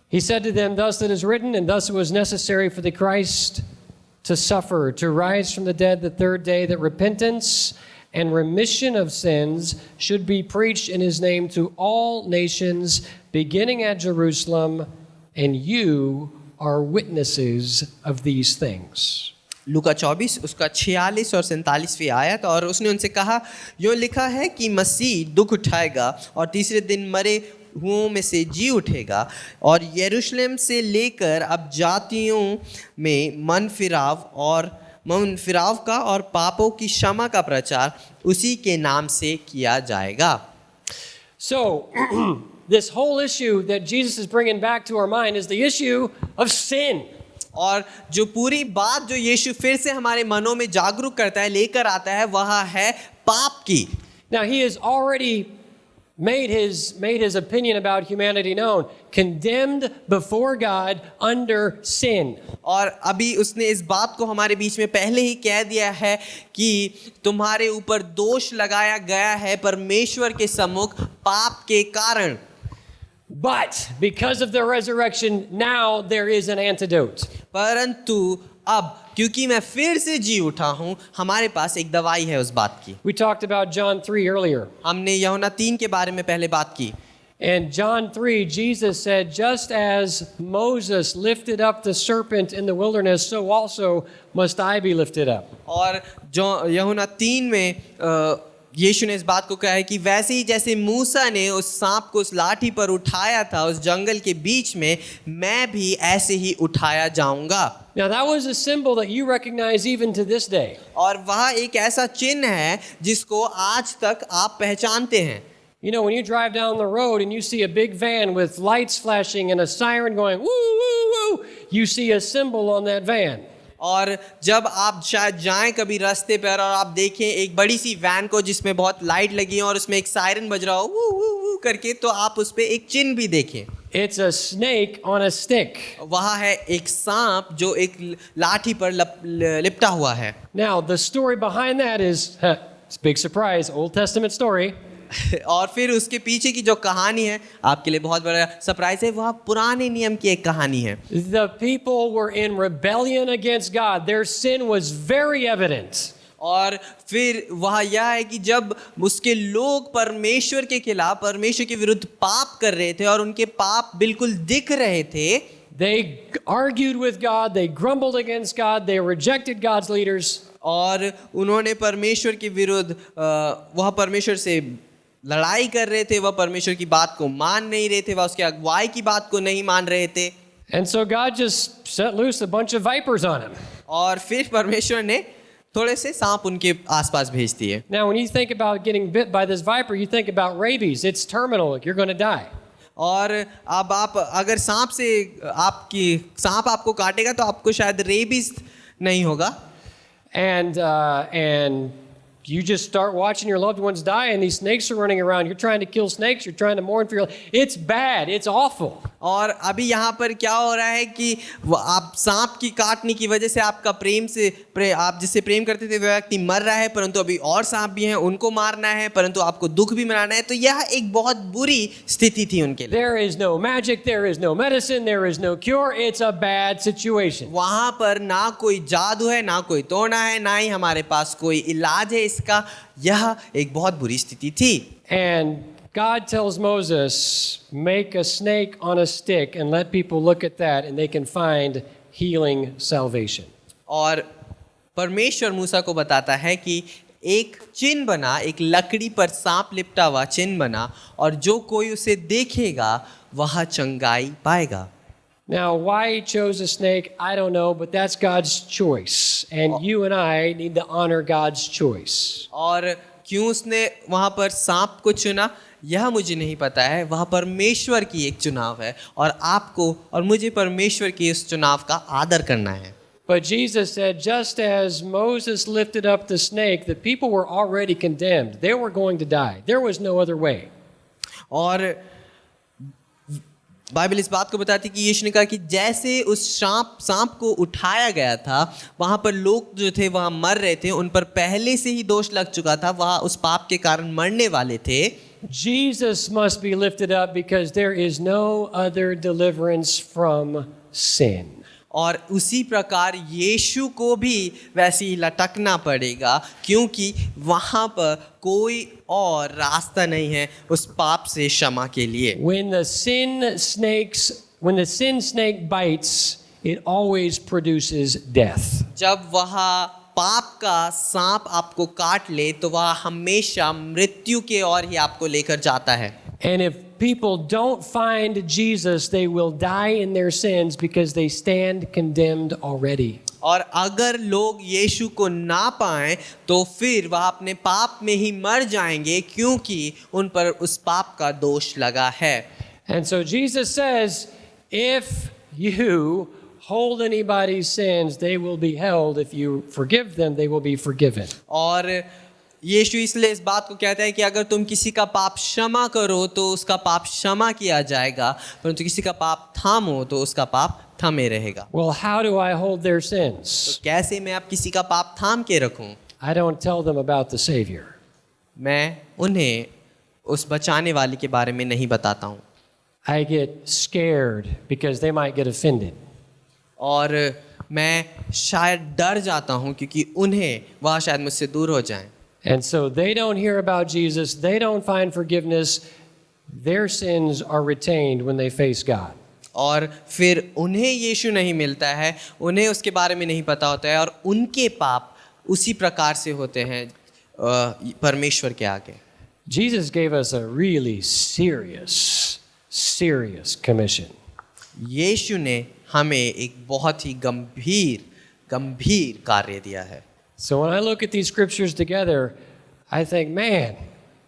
He said to them, thus it is written, and thus it was necessary for the Christ to suffer, to rise from the dead the third day, that repentance and remission of sins should be preached in his name to all nations, beginning at Jerusalem, and you are witnesses of these things. लूका 24 उसका 46 और 47वीं आयत, और उसने उनसे कहा, यो लिखा है कि मसीह दुख उठाएगा और तीसरे दिन मरे हुओं में से जी उठेगा, और यरूशलेम से लेकर अब जातियों में मन फिराव का और पापों की क्षमा का प्रचार उसी के नाम से किया जाएगा। So, this whole issue that Jesus is bringing back to our mind is the issue of sin. और जो पूरी बात जो यीशु फिर से हमारे मनों में जागरूक करता है, लेकर आता है, वह है पाप की। Now, he has already made his opinion about humanity known, condemned before God under sin. और अभी उसने इस बात को हमारे बीच में पहले ही कह दिया है कि तुम्हारे ऊपर दोष लगाया गया है परमेश्वर के सम्मुख पाप के कारण। But because of the resurrection, now there is an antidote. परंतु अब क्योंकि मैं फिर से जी उठा हूँ, हमारे पास एक दवाई है उस बात की। We talked about John 3 earlier. हमने यूहन्ना 3 के बारे में पहले बात की। And John 3, Jesus said, just as Moses lifted up the serpent in the wilderness, so also must I be lifted up. और जो यूहन्ना 3 में यीशु ने इस बात को कहा है कि वैसे ही जैसे मूसा ने उस सांप को उस लाठी पर उठाया था उस जंगल के बीच में, मैं भी ऐसे ही उठाया जाऊंगा। Now that was a symbol that you recognize even to this day. और वह एक ऐसा चिन्ह है जिसको आज तक आप पहचानते हैं। You know, when you drive down the road and you see a big van with lights flashing and a siren going, woo, woo, woo, you see a symbol on that van. और जब आप शायद जाएं कभी रास्ते पर और आप देखें एक बड़ी सी वैन को जिसमें बहुत लाइट लगी है और उसमें एक सायरन बज रहा हो वू वू वू करके, तो आप उस पे एक चिन्ह भी देखें। It's a snake on a stick. वहाँ है एक सांप जो एक लाठी पर लिपटा हुआ है। Now the story behind that is, it's a big surprise, Old Testament story. और फिर उसके पीछे की जो कहानी है आपके लिए बहुत बड़ा सरप्राइज है, वह पुराने नियम की एक कहानी है। The people were in rebellion against God. Their sin was very evident. और फिर वह यह है कि जब उसके लोग परमेश्वर के खिलाफ परमेश्वर के विरुद्ध पाप कर रहे थे और उनके पाप बिल्कुल दिख रहे थे। They argued with God, they grumbled against God, they rejected God's leaders. और उन्होंने परमेश्वर के विरुद्ध वह परमेश्वर से लड़ाई कर रहे थे, वह परमेश्वर की बात को मान नहीं रहे थे, वह उसके अगुवाई की बात को नहीं मान रहे थे। And so God just set loose a bunch of vipers on him. और फिर परमेश्वर ने थोड़े से सांप उनके आसपास भेज दिए। Now when you think about getting bit by this viper, you think about rabies. It's terminal. You're going to die. और अब आप अगर सांप आपको काटेगा तो आपको शायद रेबीज नहीं होगा। And you just start watching your loved ones die and these snakes are running around. You're trying to kill snakes. You're trying to mourn for your life. It's bad. It's awful. और अभी यहाँ पर क्या हो रहा है कि आप सांप की काटने की वजह से आपका आप जिससे प्रेम करते थे वह व्यक्ति मर रहा है, परंतु अभी और सांप भी हैं, उनको मारना है, परंतु आपको दुख भी मनाना है। तो यह एक बहुत बुरी स्थिति थी उनके लिए। There is no magic. There is no medicine. There is no cure. It's a bad situation. वहाँ पर ना कोई जादू है, ना कोई टोना है, ना ही हमारे पास कोई इलाज है इसका। यह एक बहुत बुरी स्थिति थी। And God tells Moses, make a snake on a stick and let people look at that and they can find healing salvation. और परमेश्वर मूसा को बताता है कि एक चिन्ह बना, एक लकड़ी पर सांप लिपटा हुआ चिन्ह बना, और जो कोई उसे देखेगा वह चंगाई पाएगा। Now, why he chose a snake, I don't know, but that's God's choice. And you and I need to honor God's choice. और क्यों उसने वहाँ पर सांप को चुना यह मुझे नहीं पता है, वह परमेश्वर की एक चुनाव है, और आपको और मुझे परमेश्वर की इस चुनाव का आदर करना है। But Jesus said, just as Moses lifted up the snake, the people were already condemned. They were going to die. There was no other way. और बाइबल इस बात को बताती है कि यीशु ने कहा कि जैसे उस सांप को उठाया गया था, वहाँ पर लोग जो थे वहाँ मर रहे थे, उन पर पहले से ही दोष लग चुका था, वहाँ उस पाप के कारण मरने वाले थे। Jesus must be lifted up because there is no other deliverance from sin. और उसी प्रकार यीशु को भी वैसे ही लटकना पड़ेगा, क्योंकि वहाँ पर कोई और रास्ता नहीं है उस पाप से क्षमा के लिए। When the sin snake bites, it always produces death. जब वह पाप का सांप आपको काट ले तो वह हमेशा मृत्यु के ओर ही आपको लेकर जाता है। And if people don't find Jesus, they will die in their sins because they stand condemned already. और अगर लोग यीशु को ना पाएं तो फिर वह अपने पाप में ही मर जाएंगे, क्योंकि उन पर उस पाप का दोष लगा है। And so Jesus says, if you hold anybody's sins, they will be held. If you forgive them, they will be forgiven. और यीशु इसलिए इस बात को कहता है कि अगर तुम किसी का पाप क्षमा करो तो उसका पाप क्षमा किया जाएगा, परंतु किसी का पाप थामो तो उसका पाप थमे रहेगा। Well, how do I hold their sins? तो कैसे मैं अब किसी का पाप थाम के रखूं? I don't tell them about the Savior. मैं उन्हें उस बचाने वाले के बारे में नहीं बताता हूँ। I get scared because they might get offended. और मैं शायद डर जाता हूँ क्योंकि उन्हें वह शायद मुझसे दूर हो जाएं। And so they don't hear about Jesus. They don't find forgiveness. Their sins are retained when they face God. और फिर उन्हें यीशु नहीं मिलता है, उन्हें उसके बारे में नहीं पता होता है, और उनके पाप उसी प्रकार से होते हैं परमेश्वर के आगे। Jesus gave us a really serious commission. यीशु ने हमें एक बहुत ही गंभीर कार्य दिया है। So when I look at these scriptures together, I think, man,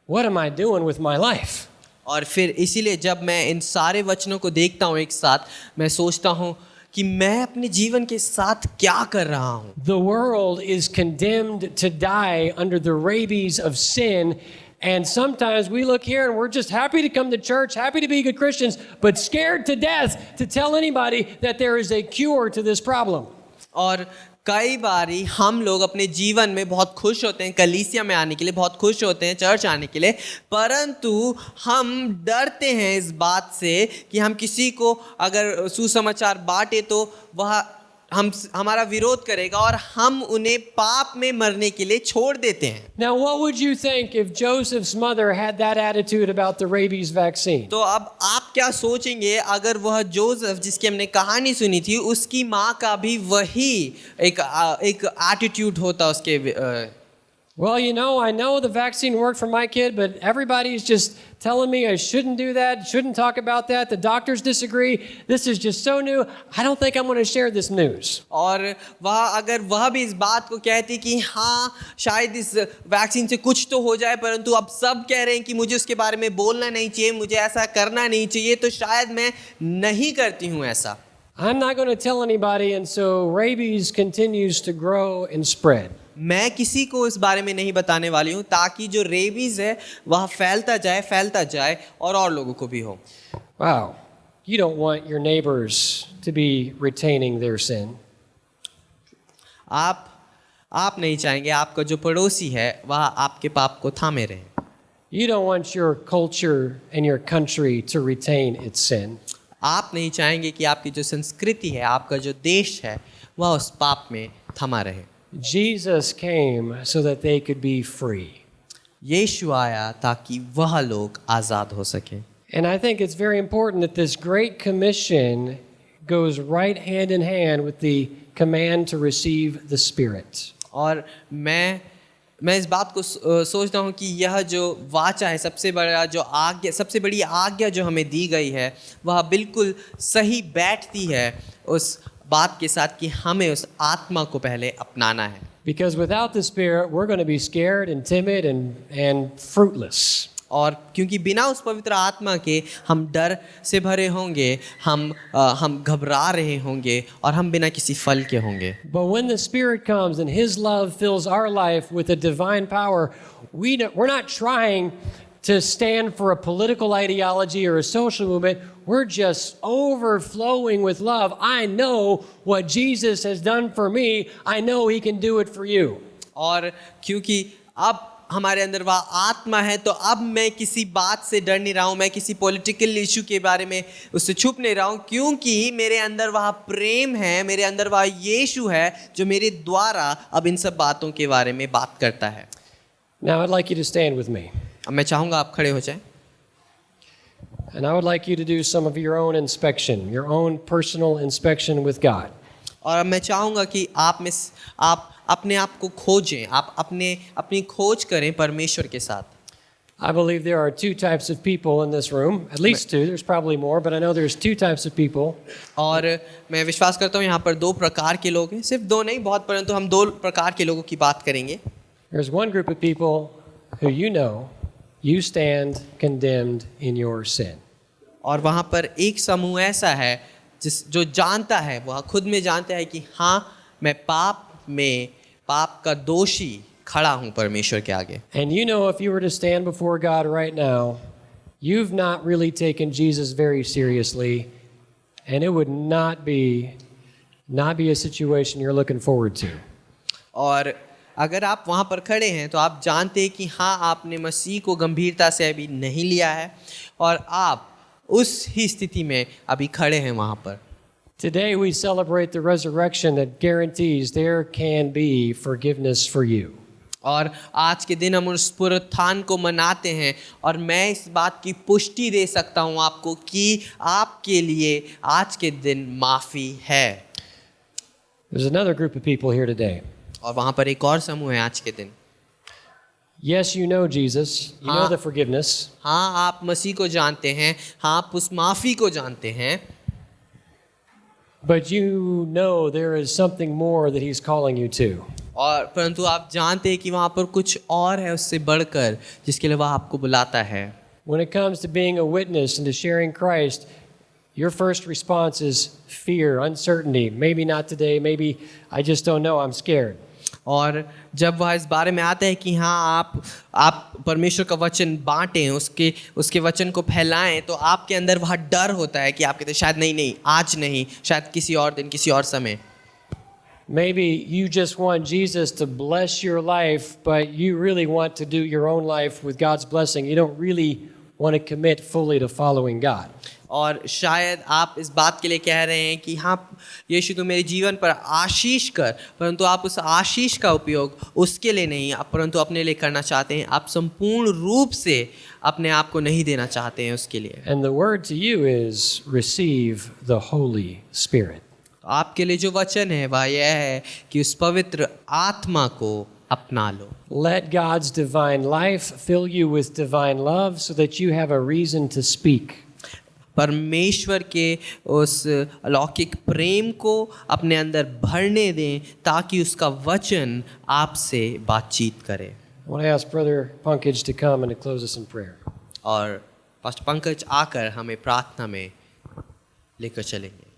what am I doing with my life? और फिर इसीलिए जब मैं इन सारे वचनों को देखता हूँ एक साथ, मैं सोचता हूँ कि मैं अपने जीवन के साथ क्या कर रहा हूँ। The world is condemned to die under the rabies of sin. And sometimes we look here and we're just happy to come to church, happy to be good Christians, but scared to death to tell anybody that there is a cure to this problem. और कई बारी हम लोग अपने जीवन में बहुत खुश होते हैं कलीसिया में आने के लिए, बहुत खुश होते हैं चर्च आने के लिए, परंतु हम डरते हैं इस बात से कि हम किसी को अगर सुसमाचार बांटे तो वह हमारा विरोध करेगा और हम उन्हें पाप में मरने के लिए छोड़ देते हैं। Now, what would you think if Joseph's mother had that attitude about the rabies vaccine? तो अब आप क्या सोचेंगे अगर वह जोसेफ जिसकी हमने कहानी सुनी थी उसकी माँ का भी वही एक एटीट्यूड होता उसके। Well, I know the vaccine worked for my kid, but everybody's just telling me I shouldn't do that, shouldn't talk about that. The doctors disagree. This is just so new. I don't think I'm going to share this news. और अगर वह भी इस बात को कहती कि हाँ शायद इस वैक्सीन से कुछ तो हो जाए, परंतु अब सब कह रहे हैं कि मुझे उसके बारे में बोलना नहीं चाहिए, मुझे ऐसा करना नहीं चाहिए, तो शायद मैं नहीं करती हूँ ऐसा। I'm not going to tell anybody, and so rabies continues to grow and spread. मैं किसी को इस बारे में नहीं बताने वाली हूँ ताकि जो रेबीज है वह फैलता जाए और लोगों को भी हो। Wow. You don't want your neighbors to be retaining their sin. आप नहीं चाहेंगे आपका जो पड़ोसी है वह आपके पाप को थामे रहे। You don't want your culture and your country to retain its sin. आप नहीं चाहेंगे कि आपकी जो संस्कृति है, आपका जो देश है, वह उस पाप में थमा रहे। Jesus came so that they could be free. यीशु आया ताकि वह लोग आज़ाद हो सकें। And I think it's very important that this Great Commission goes right hand in hand with the command to receive the Spirit. और मैं इस बात को सोचता हूँ कि यह जो वाचा है, सबसे बड़ी आज्ञा जो हमें दी गई है, वह बिल्कुल सही बैठती है उस बात के साथ कि हमें उस आत्मा को पहले अपनाना है। Because without the Spirit, we're going to be scared and timid and fruitless. और क्योंकि बिना उस पवित्र आत्मा के हम डर से भरे होंगे, हम घबरा रहे होंगे और हम बिना किसी फल के होंगे। But when the Spirit comes and His love fills our life with a divine power, we're not trying to stand for a political ideology or a social movement. We're just overflowing with love. I know what Jesus has done for me. I know He can do it for you. और क्योंकि अब हमारे अंदर वह आत्मा है, तो अब मैं किसी बात से डर नहीं रहा हूँ, मैं किसी पॉलिटिकल इशू के बारे में उससे छुप नहीं रहा हूँ, क्योंकि मेरे अंदर वह प्रेम है, मेरे अंदर वह यीशु है जो मेरे द्वारा अब इन सब बातों के बारे में बात करता है। Now I'd like you to stand with me. अब मैं चाहूँगा आप खड़े हो जाएं। And I would like you to do some of your own inspection, your own personal inspection with God. और मैं चाहूँगा कि आप अपने आप को खोजें, आप अपनी खोज करें परमेश्वर के साथ। I believe there are two types of people in this room, at least two. There's probably more, but I know there's two types of people. और मैं विश्वास करता हूँ यहाँ पर दो प्रकार के लोग हैं, सिर्फ दो नहीं बहुत, परंतु हम दो प्रकार के लोगों की बात करेंगे। There's one group of people who you stand condemned in your sin. और वहाँ पर एक समूह ऐसा है जो जानता है, वह खुद में जानता है कि हाँ, मैं पाप का दोषी खड़ा हूँ परमेश्वर के आगे। And if you were to stand before God right now, you've not really taken Jesus very seriously, and it would not be a situation you're looking forward to. और अगर आप वहाँ पर खड़े हैं तो आप जानते हैं कि हाँ, आपने मसीह को गंभीरता से अभी नहीं लिया है और आप उस ही स्थिति में अभी खड़े हैं वहाँ पर। Today we celebrate the resurrection that guarantees there can be forgiveness for you. और आज के दिन हम उस पुनरुत्थान को मनाते हैं और मैं इस बात की पुष्टि दे सकता हूँ आपको कि आपके लिए आज के दिन माफ़ी है। There's another group of people here today. और वहाँ पर एक और समूह है आज के दिन। Yes, you know Jesus. You know the forgiveness. हाँ, आप मसीह को जानते हैं, हाँ, आप उस माफ़ी को जानते हैं। But you know there is something more that He's calling you to. और परंतु आप जानते हैं कि वहाँ पर कुछ और है उससे बढ़कर जिसके लिए वह आपको बुलाता है। When it comes to being a witness and to sharing Christ, your first response is fear, uncertainty. Maybe not today, maybe I just don't know, I'm scared. और जब वह इस बारे में आता है कि हाँ, आप परमेश्वर का वचन बांटें, उसके वचन को फैलाएं, तो आपके अंदर वह डर होता है कि आप कहते हैं शायद नहीं, आज नहीं, शायद किसी और दिन, किसी और समय। Maybe you just want Jesus to bless your life, but you really want to do your own life with God's blessing. You don't really want to commit fully to following God. और शायद आप इस बात के लिए कह रहे हैं कि हाँ, यीशु तो मेरे जीवन पर आशीष कर, परंतु आप उस आशीष का उपयोग उसके लिए नहीं, परंतु अपने लिए करना चाहते हैं। आप संपूर्ण रूप से अपने आप को नहीं देना चाहते हैं उसके लिए। And the word to you is receive the Holy Spirit. आपके लिए जो वचन है वह यह है कि उस पवित्र आत्मा को अपना लो। Let God's divine life fill you with divine love so that you have a reason to speak. परमेश्वर के उस अलौकिक प्रेम को अपने अंदर भरने दें ताकि उसका वचन आपसे बातचीत करे। I want to ask Brother Pankaj to come and to close us in prayer. और पास्टर पंकज आकर हमें प्रार्थना में लेकर चलेंगे।